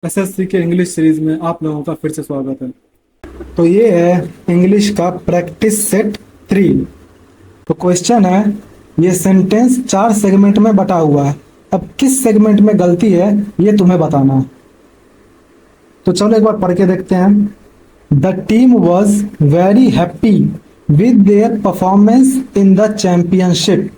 SSC के English series में आप लोगों का फिर से स्वागत है। तो ये है इंग्लिश का प्रैक्टिस सेट 3। तो क्वेश्चन है, ये सेंटेंस 4 सेगमेंट में बटा हुआ है। अब किस सेगमेंट में गलती है ये तुम्हें बताना है। तो चलो एक बार पढ़ के देखते हैं। The team was very happy with their performance in the championship.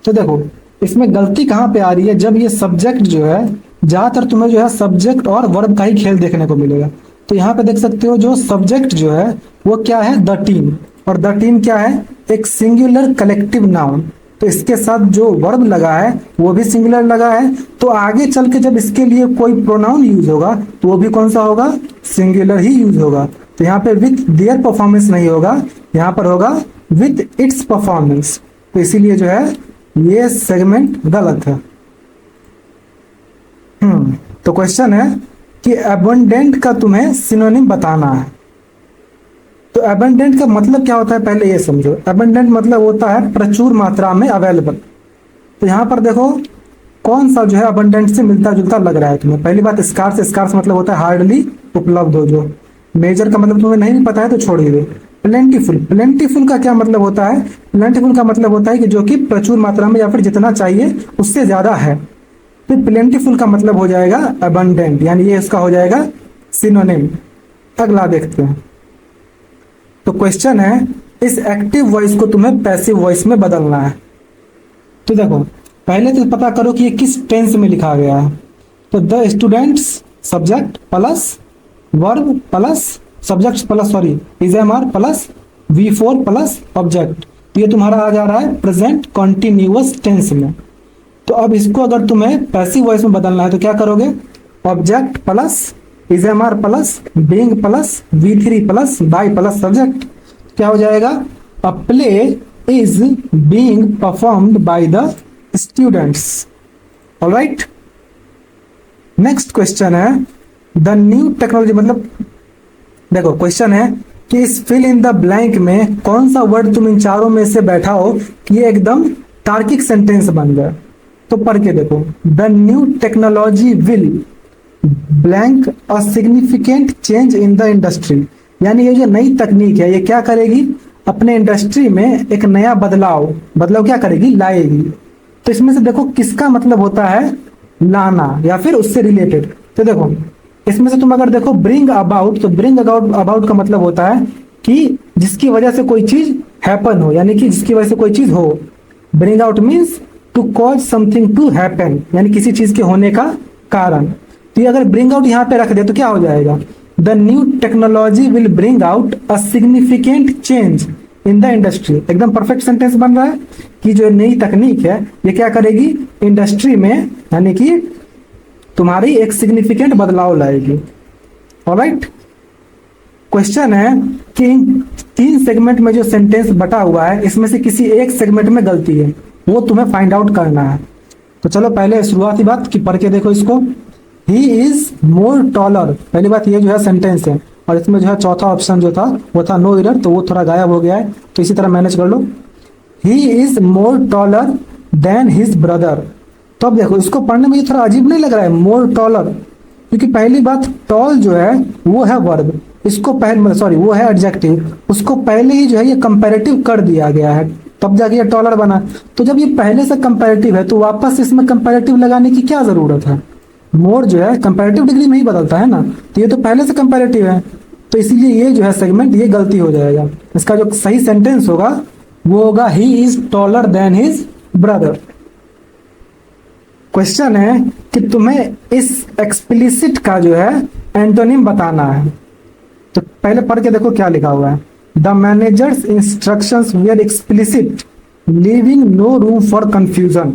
तो देखो इसमें गलती कहाँ पे आ रही है, जब ये सब्जेक्ट जो है, ज्यादातर तुम्हें जो है सब्जेक्ट और वर्ब का ही खेल देखने को मिलेगा। तो यहाँ पे देख सकते हो जो सब्जेक्ट जो है वो क्या है, द टीम। और द टीम क्या है, एक सिंगुलर कलेक्टिव नाउन। तो इसके साथ जो वर्ब लगा है वो भी सिंगुलर लगा है। तो आगे चल के जब इसके लिए कोई प्रोनाउन यूज होगा तो वो भी कौन सा होगा, सिंगुलर ही यूज होगा। तो यहाँ पे विथ देयर परफॉर्मेंस नहीं होगा, यहाँ पर होगा विथ इट्स परफॉर्मेंस। तो इसीलिए जो है ये सेगमेंट गलत है। तो क्वेश्चन है कि एबंडेंट का तुम्हें सिनोनिम बताना है। तो एबंडेंट का मतलब क्या होता है पहले ये समझो। एबंडेंट मतलब होता है प्रचुर मात्रा में अवेलेबल। तो यहाँ पर देखो कौन सा जो है अबंडेंट से मिलता जुलता लग रहा है तुम्हें। पहली बात स्कार्स, स्कार्स मतलब होता है हार्डली उपलब्ध हो जो। मेजर का मतलब तुम्हें नहीं पता है तो छोड़ ही दो। प्लेंटीफुल, प्लेंटीफुल का क्या मतलब होता है, प्लेंटीफुल का मतलब होता है कि जो कि प्रचुर मात्रा में या फिर जितना चाहिए उससे ज्यादा है। तो प्लेंटीफुल का मतलब हो जाएगा अबंडेंट, यानी ये इसका हो जाएगा सिनोनिम। अगला देखते हैं। तो क्वेश्चन है इस एक्टिव वॉइस को तुम्हें पैसिव वॉइस में बदलना है। तो देखो पहले तो पता करो कि ये किस टेंस में लिखा गया है। तो the students subject plus verb plus subject plus is am are plus V4 plus object. तो ये तुम्हारा आ जा रहा है प्रेजेंट कॉन्टिन्यूअस टेंस में। तो अब इसको अगर तुम्हें पैसिव वॉइस में बदलना है तो क्या करोगे, object plus is am are plus being plus V3 plus by plus subject. क्या हो जाएगा, a play is being performed by the students. Alright, next question है द न्यू टेक्नोलॉजी। मतलब देखो क्वेश्चन है कि इस फिल इन द ब्लैंक में कौन सा वर्ड तुम इन चारों में से बैठा हो कि ये एकदम तार्किक सेंटेंस बन जाए। तो पढ़ के देखो, the new technology will blank a significant change in the industry. यानी ये जो नई तकनीक है ये क्या करेगी, अपने इंडस्ट्री में एक नया बदलाव क्या करेगी, लाएगी। तो इसमें से देखो किसका मतलब होता है, लाना या फिर उससे रिलेटेड। तो देखो इसमें से तुम अगर देखो ब्रिंग अबाउट, तो ब्रिंग अबाउट का मतलब होता है कि जिसकी वजह से कोई चीज हैपन हो, यानी कि जिसकी वजह से कोई चीज हो। Bring out means to cause something to happen, यानी किसी चीज के होने का कारण। तो ये अगर ब्रिंग आउट यहाँ पे रख दे तो क्या हो जाएगा, the new technology will bring out a significant change in the industry. एकदम परफेक्ट सेंटेंस बन रहा है कि जो नई तकनीक है ये क्या करेगी, इंडस्ट्री में यानी कि तुम्हारी एक सिग्निफिकेंट बदलाव लाएगी। ऑलराइट, क्वेश्चन है कि 3 सेगमेंट में जो सेंटेंस बटा हुआ है इसमें से किसी एक सेगमेंट में गलती है, वो तुम्हें फाइंड आउट करना है। तो चलो पहले शुरुआती बात कि पढ़ के देखो इसको। ही इज मोर टॉलर, पहली बात ये जो है सेंटेंस है और इसमें जो है चौथा ऑप्शन जो था वो था नो एरर, तो वो थोड़ा गायब हो गया है, तो इसी तरह मैनेज कर लो। He is more taller than his brother. तो अब देखो इसको पढ़ने में ये थोड़ा अजीब नहीं लग रहा है, मोर टॉलर, क्योंकि पहली बात टॉल जो है वो है वर्ब, इसको पहले वो है एडजेक्टिव, उसको पहले ही जो है ये कंपैरेटिव कर दिया गया है तब जाके ये टॉलर बना। तो जब ये पहले से कंपैरेटिव है तो वापस इसमें कंपैरेटिव लगाने की क्या जरूरत है। मोर जो है कंपैरेटिव डिग्री में ही बदलता है ना, तो ये तो पहले से कंपैरेटिव है, तो इसीलिए ये जो है सेगमेंट ये गलती हो जाएगा। इसका जो सही सेंटेंस होगा वो होगा he is taller than his brother. Question है कि तुम्हें इस एक्सप्लिसिट का जो है एंटोनिम बताना है। तो पहले पढ़ के देखो क्या लिखा हुआ है, the manager's instructions were explicit leaving no room for confusion.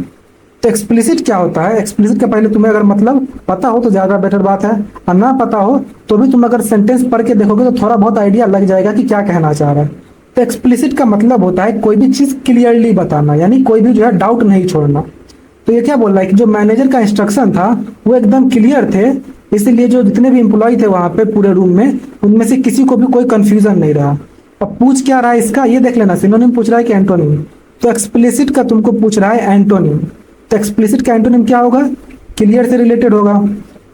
तो एक्सप्लिसिट क्या होता है, एक्सप्लिसिट का पहले तुम्हें अगर मतलब पता हो तो ज्यादा बेटर बात है, और ना पता हो तो भी तुम अगर सेंटेंस पढ़ के देखोगे तो थोड़ा बहुत आइडिया लग जाएगा कि क्या कहना चाह रहा है। तो एक्सप्लिसिट का मतलब होता है कोई भी चीज क्लियरली बताना, यानी कोई भी जो है डाउट नहीं छोड़ना। तो ये क्या बोल रहा है कि जो मैनेजर का इंस्ट्रक्शन था वो एकदम क्लियर थे, इसीलिए जो जितने भी एम्प्लॉय थे वहां पे पूरे रूम में उनमें से किसी को भी कोई कंफ्यूजन नहीं रहा। अब पूछ क्या रहा है इसका ये देख लेना, सिनोनिम पूछ रहा है कि एंटोनिम। तो एक्सप्लिसिट का तुमको पूछ रहा है एंटोनिम। तो एक्सप्लिसिट का एंटोनिम क्या होगा, क्लियर से रिलेटेड होगा।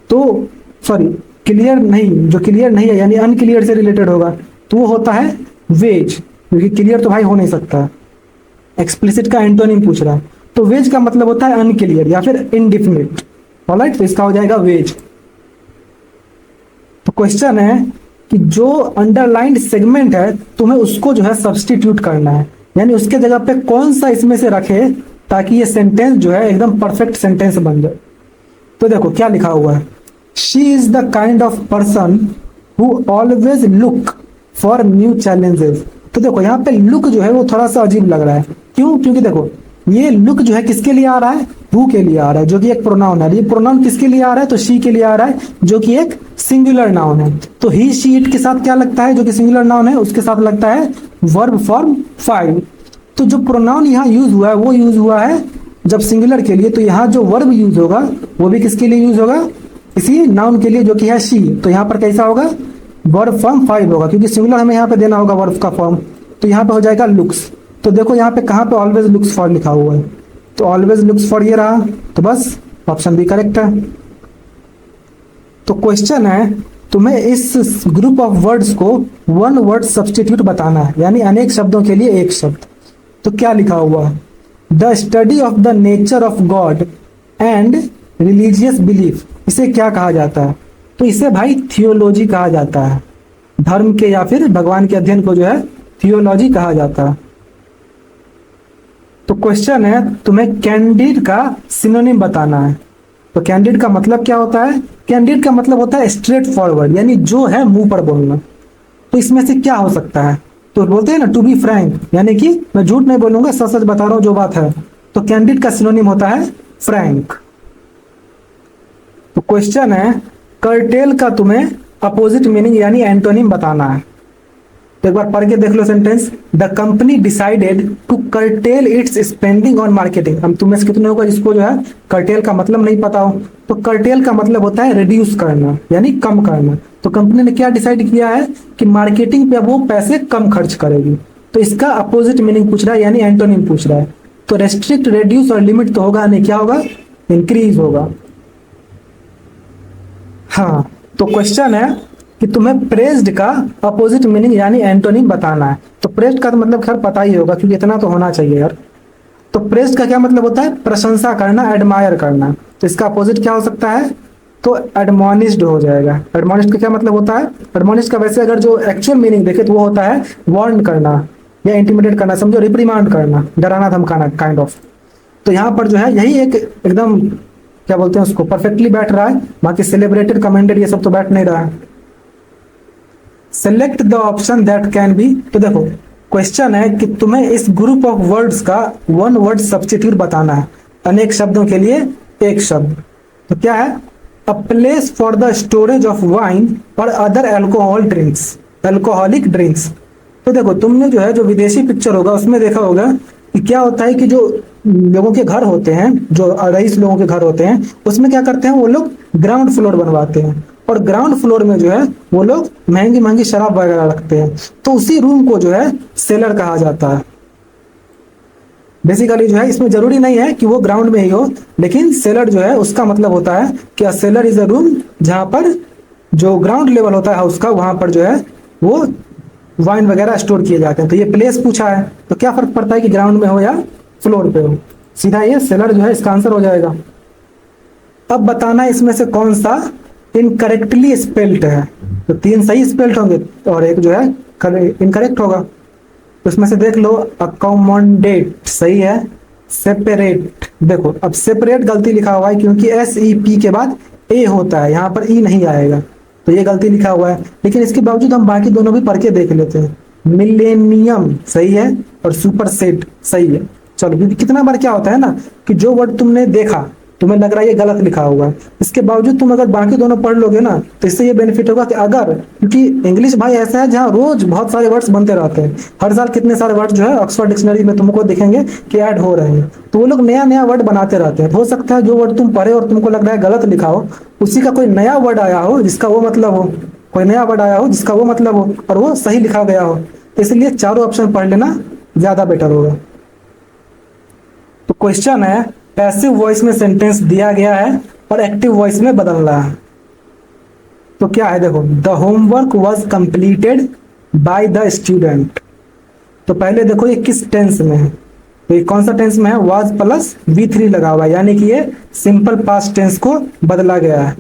तो सॉरी, क्लियर नहीं, जो क्लियर नहीं है यानी अनक्लियर से रिलेटेड होगा तो वो होता है वेज, क्योंकि क्लियर तो भाई हो नहीं सकता। एक्सप्लिसिट का एंटोनिम पूछ रहा है, तो वेज का मतलब होता है अनक्लियर या फिर इनडिफिनिट। ऑलराइट, तो इसका हो जाएगा वेज। तो क्वेश्चन है कि जो अंडरलाइंड सेगमेंट है तुम्हें उसको जो है सब्सटीट्यूट करना है, यानी उसके जगह पे कौन सा इसमें से रखे ताकि ये सेंटेंस जो है एकदम परफेक्ट सेंटेंस बन जाए। तो देखो क्या लिखा हुआ है, she is the kind of person who always look for new challenges. तो देखो यहाँ पे लुक जो है वो थोड़ा सा अजीब लग रहा है, क्यों? क्योंकि देखो ये लुक जो है किसके लिए आ रहा है, हु के लिए आ रहा है, जो कि एक प्रोनाउन है। ये प्रोनाउन किसके लिए आ रहा है, तो शी के लिए आ रहा है, जो कि एक सिंगुलर नाउन है। तो ही शी इट के साथ क्या लगता है, जो कि सिंगुलर नाउन है उसके साथ लगता है वर्ब फॉर्म फाइव। तो जो प्रोनाउन यहाँ यूज हुआ है वो यूज हुआ है जब सिंगुलर के लिए, तो यहाँ जो वर्ब यूज होगा वो भी किसके लिए यूज होगा, इसी नाउन के लिए जो कि है शी। तो यहाँ पर कैसा होगा, वर्ब फॉर्म फाइव होगा, क्योंकि सिंगुलर हमें यहाँ पे देना होगा वर्ब का फॉर्म। तो यहाँ पे हो जाएगा लुक्स। तो देखो यहाँ पे कहाँ पे ऑलवेज लुक्स फॉर लिखा हुआ है, तो ऑलवेज लुक्स फॉर ये रहा, तो बस ऑप्शन बी करेक्ट है। तो क्वेश्चन है तुम्हें इस ग्रुप ऑफ वर्ड्स को वन वर्ड सब्सटीट्यूट बताना है, यानी अनेक शब्दों के लिए एक शब्द। तो क्या लिखा हुआ है, the study of the nature of God and religious belief, इसे क्या कहा जाता है, तो इसे भाई थियोलॉजी कहा जाता है। धर्म के या फिर भगवान के अध्ययन को जो है थियोलॉजी कहा जाता है। तो क्वेश्चन है तुम्हें कैंडिड का सिनोनिम बताना है। तो कैंडिड का मतलब क्या होता है, कैंडिड का मतलब होता है स्ट्रेट फॉरवर्ड, यानी जो है मुंह पर बोलना। तो इसमें से क्या हो सकता है, तो बोलते हैं ना टू बी फ्रैंक, यानी कि मैं झूठ नहीं बोलूंगा, सच सच बता रहा हूं जो बात है। तो कैंडिड का सिनोनिम होता है फ्रैंक। तो क्वेश्चन है कर्टेल का तुम्हें अपोजिट मीनिंग यानी एंटोनिम बताना है। तो एक बार पढ़ के देख लो sentence, the company decided to curtail its spending on marketing. हम तुम्हें से कितने होगा जिसको जो है कर्टेल का मतलब नहीं पता हो, तो कर्टेल का मतलब होता है रिड्यूस करना यानी कम करना। तो कंपनी ने क्या डिसाइड किया है कि मार्केटिंग पे वो पैसे कम खर्च करेगी। तो इसका अपोजिट मीनिंग पूछ रहा है यानी एंटोनिम पूछ रहा है। तो रेस्ट्रिक्ट, रेड्यूस और लिमिट तो होगा नहीं, क्या होगा, इंक्रीज होगा। हाँ, तो क्वेश्चन है कि तुम्हें प्रेज्ड का अपोजिट मीनिंग यानी एंटोनिम बताना है। तो प्रेज्ड का तो मतलब खैर पता ही होगा, क्योंकि इतना तो होना चाहिए यार। तो प्रेज्ड का क्या मतलब होता है, प्रशंसा करना, एडमायर करना। तो इसका अपोजिट क्या हो सकता है, तो एडमोनिस्ड हो जाएगा। एडमोनिस्ड का क्या मतलब होता है, एडमोनिस्ड का वैसे अगर जो एक्चुअल मीनिंग देखे तो वो होता है वार्न करना या इंटिमिडेट करना, समझो रिप्रीमांड करना, डराना धमकाना काइंड ऑफ। तो यहाँ पर जो है यही एक एकदम क्या बोलते हैं उसको परफेक्टली बैठ रहा है, बाकी सेलिब्रेटेड, कमेंडेड ये सब तो बैठ नहीं रहा है। Select the option that can be. तो देखो क्वेश्चन है कि तुम्हें इस ग्रुप ऑफ वर्ड्स का वन वर्ड सब्स्टिट्यूट बताना है, अनेक शब्दों के लिए एक शब्द। तो क्या है, a place for the storage of wine और other alcohol drinks, alcoholic drinks. तो देखो तुमने जो है जो विदेशी पिक्चर होगा उसमें देखा होगा कि क्या होता है कि जो लोगों के घर होते हैं, जो रईस लोगों के घर होते हैं, उसमें क्या करते हैं वो लोग ग्राउंड फ्लोर बनवाते हैं, और ग्राउंड फ्लोर में जो है वो लोग महंगी महंगी शराब वगैरह रखते हैं। तो उसी रूम को जो है सेलर कहा जाता है। बेसिकली जो है इसमें जरूरी नहीं है कि वो ग्राउंड में ही हो, लेकिन सेलर जो है उसका मतलब होता है कि सेलर इज अ रूम जहां पर जो ग्राउंड लेवल होता है हाउस का, वहां पर जो है वो वाइन वगैरह स्टोर किए जाते हैं। तो ये प्लेस पूछा है, तो क्या फर्क पड़ता है कि ग्राउंड में हो या फ्लोर पे हो, सीधा ये सेलर जो है इसका आंसर हो जाएगा। अब बताना इसमें से कौन सा इनकरेक्टली स्पेल्ड है। तो 3 सही स्पेल्ड होंगे और एक जो है इनकरेक्ट होगा। तो इसमें से देख लो, अकोमोडेट सही है, सेपरेट, देखो अब सेपरेट गलती लिखा हुआ है क्योंकि SEP के बाद A होता है, यहाँ पर E नहीं आएगा, तो ये गलती लिखा हुआ है। लेकिन इसके बावजूद हम बाकी दोनों भी पढ़ के देख लेते हैं। मिलेनियम सही है और सुपर सेट सही है। चलो, क्योंकि कितना बार क्या होता है ना कि जो वर्ड तुमने देखा तुम्हें लग रहा है ये गलत लिखा हुआ है, इसके बावजूद तुम अगर बाकी दोनों पढ़ लोगे ना तो इससे ये बेनिफिट होगा कि अगर, क्योंकि इंग्लिश भाई ऐसा है जहाँ रोज बहुत सारे वर्ड्स बनते रहते हैं, हर साल कितने सारे वर्ड जो है ऑक्सफोर्ड डिक्शनरी में तुमको दिखेंगे कि ऐड हो रहे हैं, तो वो लोग नया नया वर्ड बनाते रहते हैं। हो सकता है जो वर्ड तुम पढ़े और तुमको लग रहा है गलत लिखा हो, उसी का कोई नया वर्ड आया हो जिसका वो मतलब हो, कोई नया वर्ड आया हो जिसका वो मतलब हो और वो सही लिखा गया हो। इसलिए चारों ऑप्शन पढ़ लेना ज्यादा बेटर होगा। तो क्वेश्चन है पैसिव वॉइस में सेंटेंस दिया गया है और एक्टिव वॉइस में बदलना है। तो क्या है देखो, the homework was completed by the student. तो पहले देखो ये किस टेंस में है, तो ये कौन सा टेंस में है, वाज प्लस V3 लगा हुआ है, यानी कि ये सिंपल पास्ट टेंस को बदला गया है।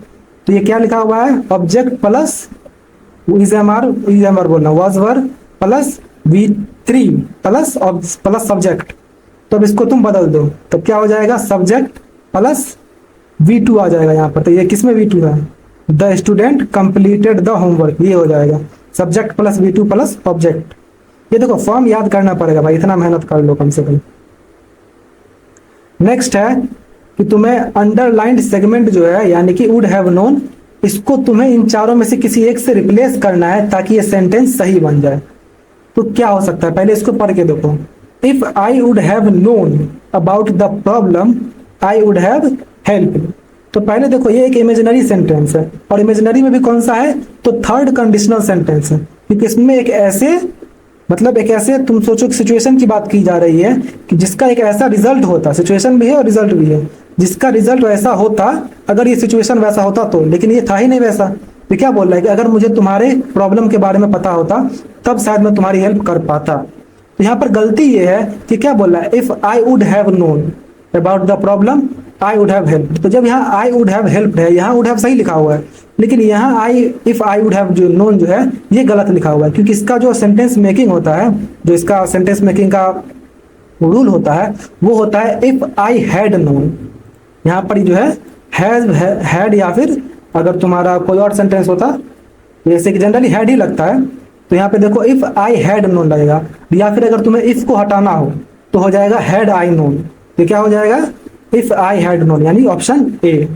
तो ये क्या लिखा हुआ है, ऑब्जेक्ट प्लस इजएमआर बोलना, was were plus V3 plus subject. तो अब इसको तुम बदल दो, तो क्या हो जाएगा, सब्जेक्ट प्लस V2 आ जाएगा यहाँ पर। तो ये किसमें V2 है, the student completed the homework, ये हो जाएगा subject plus V2 plus object. ये देखो फॉर्म याद करना पड़ेगा भाई, इतना मेहनत कर लो कम से कम। नेक्स्ट है कि तुम्हें अंडरलाइंड सेगमेंट जो है यानी कि वुड हैव नोन, इसको तुम्हें इन चारों में से किसी एक से रिप्लेस करना है ताकि ये सेंटेंस सही बन जाए। तो क्या हो सकता है, पहले इसको पढ़ के देखो। If I would have known about the problem I would have help. तो पहले देखो ये एक इमेजिनरी सेंटेंस है, और इमेजिनरी में भी कौन सा है, तो थर्ड कंडीशनल सेंटेंस है, क्योंकि इसमें एक ऐसे तुम सोचो कि सिचुएशन की बात की जा रही है कि जिसका एक ऐसा रिजल्ट होता, सिचुएशन भी है और रिजल्ट भी है, जिसका रिजल्ट वैसा होता अगर ये सिचुएशन वैसा होता तो, लेकिन ये था ही नहीं वैसा। तो क्या बोल रहा है कि अगर मुझे तुम्हारे प्रॉब्लम के बारे में पता होता तब शायद मैं तुम्हारी हेल्प कर पाता। तो यहाँ पर गलती ये है कि क्या बोल रहा है, if I would have known about the problem I would have help. तो जब यहाँ आई वुड हैव हेल्प है, यहाँ वुड हैव सही लिखा हुआ है, लेकिन यहाँ इफ आई वुड हैव जो नोन जो है ये गलत लिखा हुआ है, क्योंकि इसका जो सेंटेंस मेकिंग होता है, जो इसका सेंटेंस मेकिंग का रूल होता है वो होता है इफ आई हैड नोन। यहाँ पर जो है हैड या फिर अगर तुम्हारा कोई और सेंटेंस होता जैसे कि जनरली हैड ही लगता है, तो यहाँ पे देखो इफ आई हैड नोन लगेगा, या फिर अगर तुम्हें इफ को हटाना हो तो हो जाएगा हैड आई नोन। तो क्या हो जाएगा, इफ आई हैड नोन, यानी ऑप्शन ए।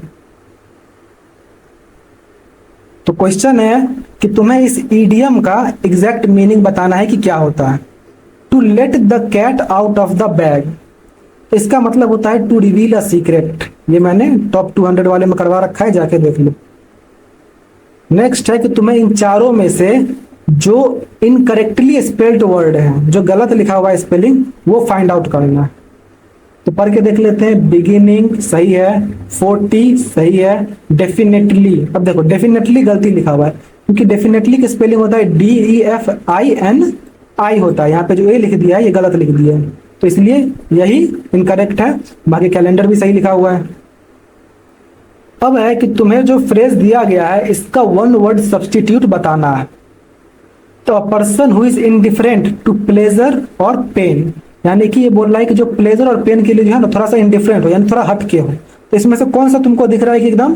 तो क्वेश्चन है कि तुम्हें इस ईडियम का एग्जैक्ट मीनिंग बताना है कि क्या होता है। To let the cat out of the bag, इसका मतलब होता है टू रिवील अ सीक्रेट। ये मैंने टॉप 200 वाले में करवा रखा है, जाके देख लो। नेक्स्ट है कि तुम्हें इन चारों में से जो इनकरेक्टली स्पेल्ड वर्ड है, जो गलत लिखा हुआ है स्पेलिंग, वो फाइंड आउट करना है। तो पढ़ के देख लेते हैं। बिगिनिंग सही है, 40 सही है, डेफिनेटली, अब देखो डेफिनेटली गलती लिखा हुआ है, क्योंकि डेफिनेटली की स्पेलिंग होता है DEFINI होता है, यहाँ पे जो ए लिख दिया है ये गलत लिख दिया है, तो इसलिए यही इनकरेक्ट है। बाकी कैलेंडर भी सही लिखा हुआ है। अब है कि तुम्हें जो फ्रेज दिया गया है इसका वन वर्ड सब्सटीट्यूट बताना है। तो a person who is indifferent to pleasure और पेन, यानी कि ये बोल रहा है कि जो प्लेजर और पेन के लिए जो है ना थोड़ा सा इंडिफरेंट हो, यानी थोड़ा हटके हो। तो इसमें से कौन सा तुमको दिख रहा है कि एकदम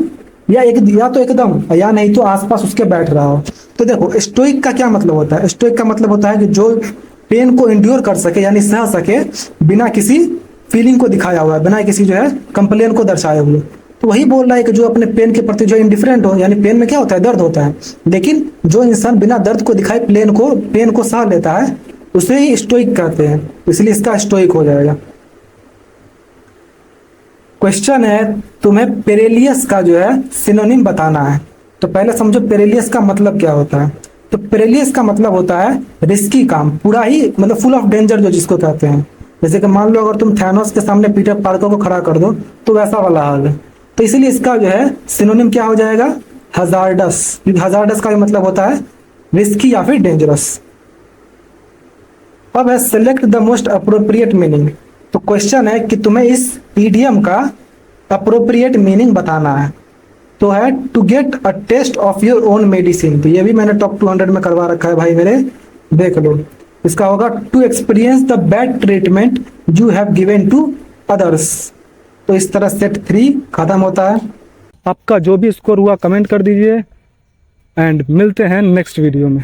या तो एकदम या नहीं तो आसपास उसके बैठ रहा हो। तो देखो स्टोइक का क्या मतलब होता है, स्टोइक का मतलब होता है कि जो पेन को इंड्योर कर सके, यानी सह सके बिना किसी फीलिंग को दिखाया हुआ, बिना किसी जो है कंप्लेन को दर्शाए हुए। तो वही बोल रहा है कि जो अपने पेन के प्रति जो इंडिफरेंट हो, यानी पेन में क्या होता है, दर्द होता है, लेकिन जो इंसान बिना दर्द को दिखाए पेन को सह लेता है उसे ही स्टोइक कहते हैं, इसलिए इसका स्टोइक हो जाएगा। क्वेश्चन है तुम्हें पेरेलियस का जो है सिनोनिम बताना है। तो पहले समझो पेरेलियस का मतलब क्या होता है। तो पेरेलियस का मतलब होता है रिस्की काम, पूरा ही मतलब फुल ऑफ डेंजर, जो जिसको कहते हैं। जैसे कि मान लो अगर तुम थैनोस के सामने पीटर पार्कर को खड़ा कर दो तो वैसा वाला हाल है। तो इसीलिए इसका जो है सिनोनिम क्या हो जाएगा, हजार्डस, क्योंकि हजार्डस का भी मतलब होता है रिस्की या फिर डेंजरस। अब है select the most appropriate meaning. तो क्वेश्चन है कि तुम्हें इस ईडियम का अप्रोप्रिएट मीनिंग बताना है। तो है to get a taste of your own medicine. तो ये भी मैंने टॉप 200 में करवा रखा है भाई मेरे, देख लो। इसका होगा to experience the bad treatment you have given to others. तो इस तरह सेट 3 खत्म होता है। आपका जो भी स्कोर हुआ कमेंट कर दीजिए, एंड मिलते हैं नेक्स्ट वीडियो में।